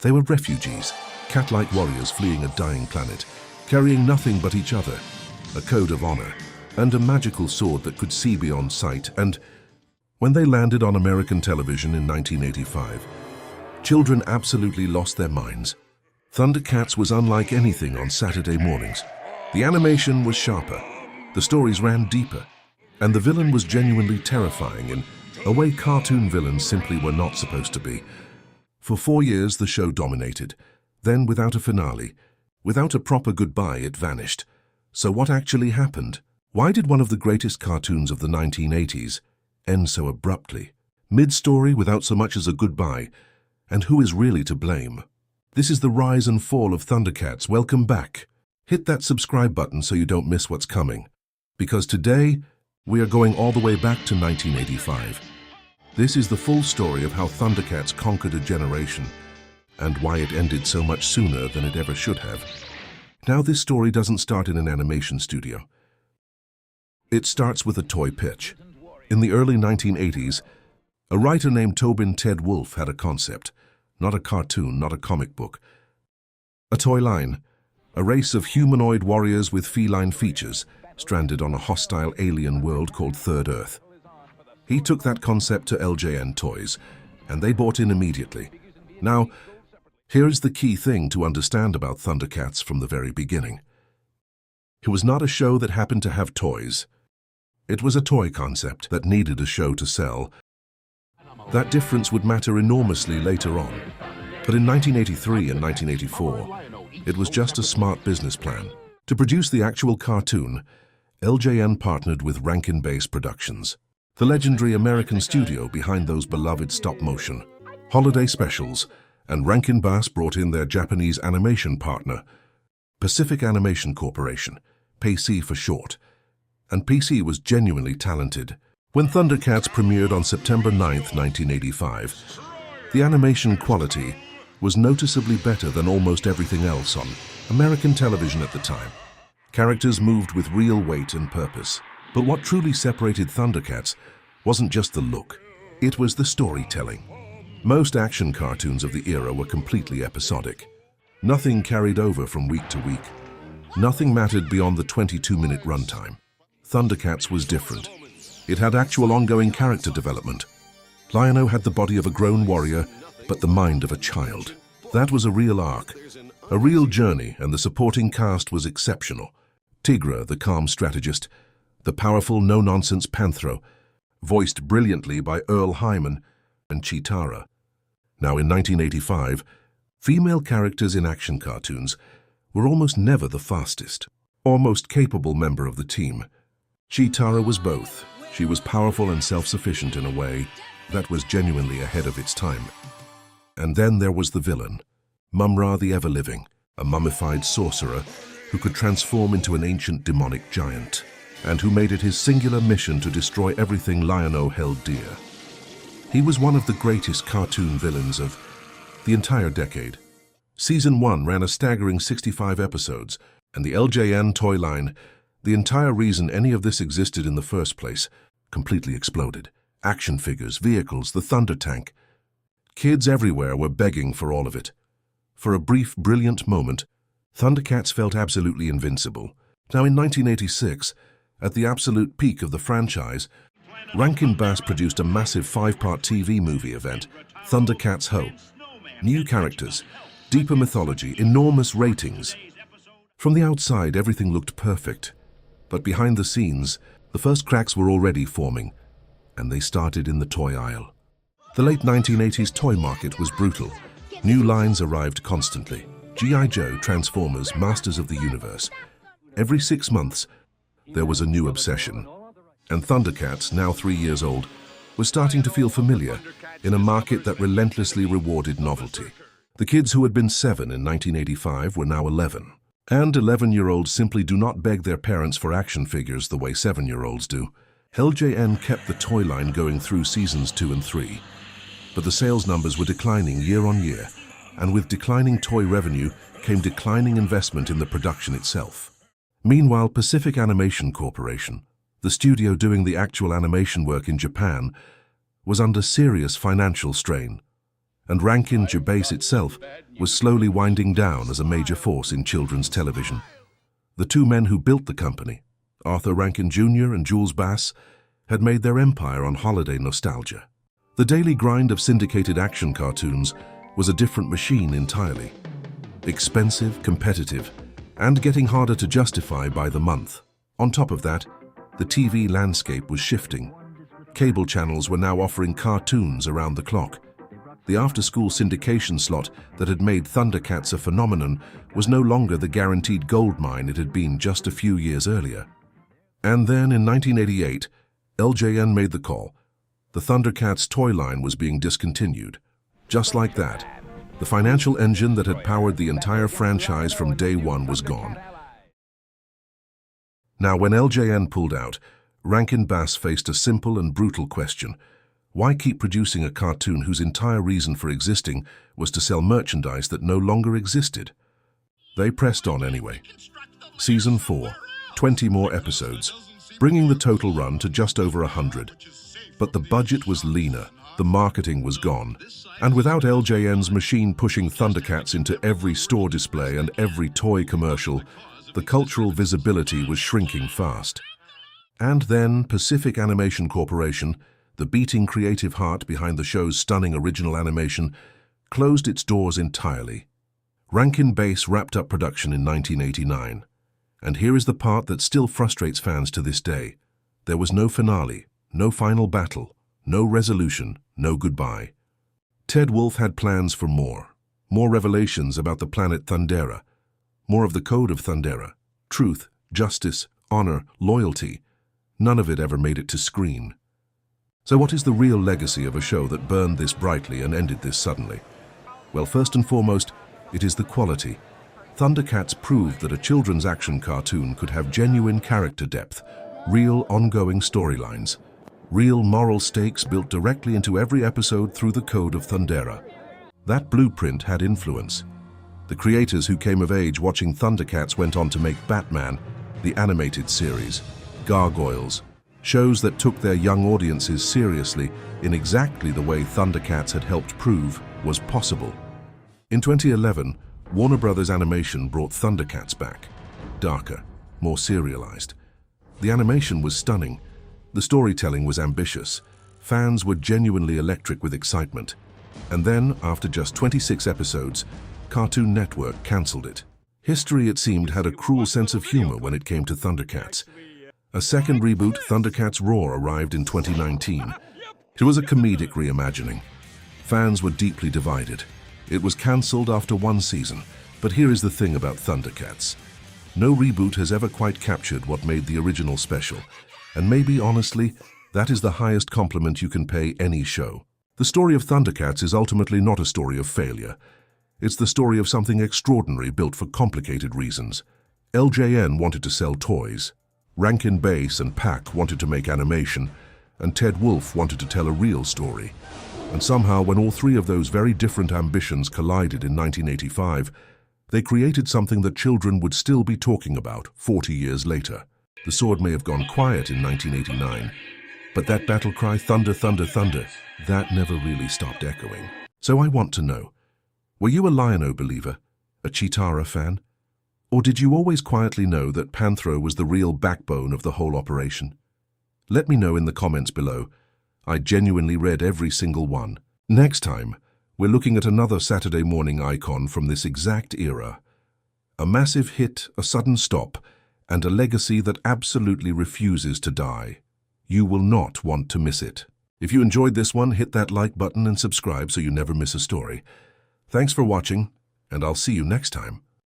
They were refugees, cat-like warriors fleeing a dying planet, carrying nothing but each other, a code of honor, and a magical sword that could see beyond sight. And when they landed on American television in 1985, children absolutely lost their minds. ThunderCats was unlike anything on Saturday mornings. The animation was sharper, the stories ran deeper, and the villain was genuinely terrifying in a way cartoon villains simply were not supposed to be. For 4 years, the show dominated. Then, without a finale, without a proper goodbye, it vanished. So what actually happened? Why did one of the greatest cartoons of the 1980s end so abruptly? Mid-story, without so much as a goodbye. And who is really to blame? This is the rise and fall of ThunderCats. Welcome back. Hit that subscribe button so you don't miss what's coming. Because today, we are going all the way back to 1985. This is the full story of how ThunderCats conquered a generation and why it ended so much sooner than it ever should have. Now, this story doesn't start in an animation studio. It starts with a toy pitch. In the early 1980s, a writer named Tobin Ted Wolfe had a concept, not a cartoon, not a comic book. A toy line, a race of humanoid warriors with feline features, stranded on a hostile alien world called Third Earth. He took that concept to LJN Toys, and they bought in immediately. Now, here's the key thing to understand about ThunderCats from the very beginning. It was not a show that happened to have toys. It was a toy concept that needed a show to sell. That difference would matter enormously later on. But in 1983 and 1984, it was just a smart business plan. To produce the actual cartoon, LJN partnered with Rankin Bass Productions, the legendary American studio behind those beloved stop-motion holiday specials, and Rankin Bass brought in their Japanese animation partner, Pacific Animation Corporation, PC for short. And PC was genuinely talented. When ThunderCats premiered on September 9th, 1985, the animation quality was noticeably better than almost everything else on American television at the time. Characters moved with real weight and purpose. But what truly separated ThunderCats wasn't just the look, it was the storytelling. Most action cartoons of the era were completely episodic. Nothing carried over from week to week. Nothing mattered beyond the 22-minute runtime. ThunderCats was different. It had actual ongoing character development. Lion-O had the body of a grown warrior, but the mind of a child. That was a real arc, a real journey, and the supporting cast was exceptional. Tygra, the calm strategist, the powerful, no-nonsense Panthro, voiced brilliantly by Earl Hyman, and Cheetara. Now, in 1985, female characters in action cartoons were almost never the fastest or most capable member of the team. Cheetara was both. She was powerful and self-sufficient in a way that was genuinely ahead of its time. And then there was the villain, Mumm-Ra the Ever-Living, a mummified sorcerer who could transform into an ancient demonic giant, and who made it his singular mission to destroy everything Lion-O held dear. He was one of the greatest cartoon villains of the entire decade. Season 1 ran a staggering 65 episodes, and the LJN toy line, the entire reason any of this existed in the first place, completely exploded. Action figures, vehicles, the Thunder Tank. Kids everywhere were begging for all of it. For a brief, brilliant moment, ThunderCats felt absolutely invincible. Now, in 1986, at the absolute peak of the franchise, Rankin Bass produced a massive 5-part TV movie event, ThunderCats Ho! New characters, deeper mythology, enormous ratings. From the outside, everything looked perfect. But behind the scenes, the first cracks were already forming, and they started in the toy aisle. The late 1980s toy market was brutal. New lines arrived constantly. G.I. Joe, Transformers, Masters of the Universe. Every 6 months, there was a new obsession. And ThunderCats, now 3 years old, was starting to feel familiar in a market that relentlessly rewarded novelty. The kids who had been 7 in 1985 were now 11. And 11-year-olds simply do not beg their parents for action figures the way 7-year-olds do. LJN kept the toy line going through seasons 2 and 3. But the sales numbers were declining year on year, and with declining toy revenue came declining investment in the production itself. Meanwhile, Pacific Animation Corporation, the studio doing the actual animation work in Japan, was under serious financial strain. and Rankin Base itself was slowly winding down as a major force in children's television. The two men who built the company, Arthur Rankin Jr. and Jules Bass, had made their empire on holiday nostalgia. The daily grind of syndicated action cartoons was a different machine entirely. Expensive, competitive, and getting harder to justify by the month. On top of that, the TV landscape was shifting. Cable channels were now offering cartoons around the clock. The after-school syndication slot that had made ThunderCats a phenomenon was no longer the guaranteed goldmine it had been just a few years earlier. And then in 1988, LJN made the call. The ThunderCats toy line was being discontinued. Just like that, the financial engine that had powered the entire franchise from day one was gone. Now, when LJN pulled out, Rankin Bass faced a simple and brutal question. Why keep producing a cartoon whose entire reason for existing was to sell merchandise that no longer existed? They pressed on anyway. Season 4, 20 more episodes, bringing the total run to just over 100. But the budget was leaner, the marketing was gone, and without LJN's machine pushing ThunderCats into every store display and every toy commercial, the cultural visibility was shrinking fast. And then Pacific Animation Corporation, the beating creative heart behind the show's stunning original animation, closed its doors entirely. Rankin Bass wrapped up production in 1989. And here is the part that still frustrates fans to this day. There was no finale, no final battle, no resolution, no goodbye. Ted Wolfe had plans for more revelations about the planet Thundera, more of the code of Thundera, truth, justice, honor, loyalty. None of it ever made it to screen. So what is the real legacy of a show that burned this brightly and ended this suddenly? Well, first and foremost, it is the quality. ThunderCats proved that a children's action cartoon could have genuine character depth, real ongoing storylines, real moral stakes built directly into every episode through the code of Thundera. That blueprint had influence. The creators who came of age watching ThunderCats went on to make Batman, the animated series, Gargoyles, shows that took their young audiences seriously in exactly the way ThunderCats had helped prove was possible. In 2011, Warner Brothers Animation brought ThunderCats back, darker, more serialized. The animation was stunning, the storytelling was ambitious, fans were genuinely electric with excitement. And then, after just 26 episodes, Cartoon Network cancelled it. History, it seemed, had a cruel sense of humor when it came to ThunderCats. A second reboot, ThunderCats Roar, arrived in 2019. It was a comedic reimagining. Fans were deeply divided. It was cancelled after one season, but here is the thing about ThunderCats. No reboot has ever quite captured what made the original special, and maybe, honestly, that is the highest compliment you can pay any show. The story of ThunderCats is ultimately not a story of failure. It's the story of something extraordinary built for complicated reasons. LJN wanted to sell toys. Rankin Bass and Pack wanted to make animation, and Ted Wolfe wanted to tell a real story. And somehow, when all three of those very different ambitions collided in 1985, they created something that children would still be talking about 40 years later. The sword may have gone quiet in 1989, but that battle cry, thunder, thunder, thunder, that never really stopped echoing. So I want to know, were you a Lion-O believer, a Cheetara fan? Or did you always quietly know that Panthro was the real backbone of the whole operation? Let me know in the comments below. I genuinely read every single one. Next time, we're looking at another Saturday morning icon from this exact era. A massive hit, a sudden stop, and a legacy that absolutely refuses to die. You will not want to miss it. If you enjoyed this one, hit that like button and subscribe so you never miss a story. Thanks for watching, and I'll see you next time.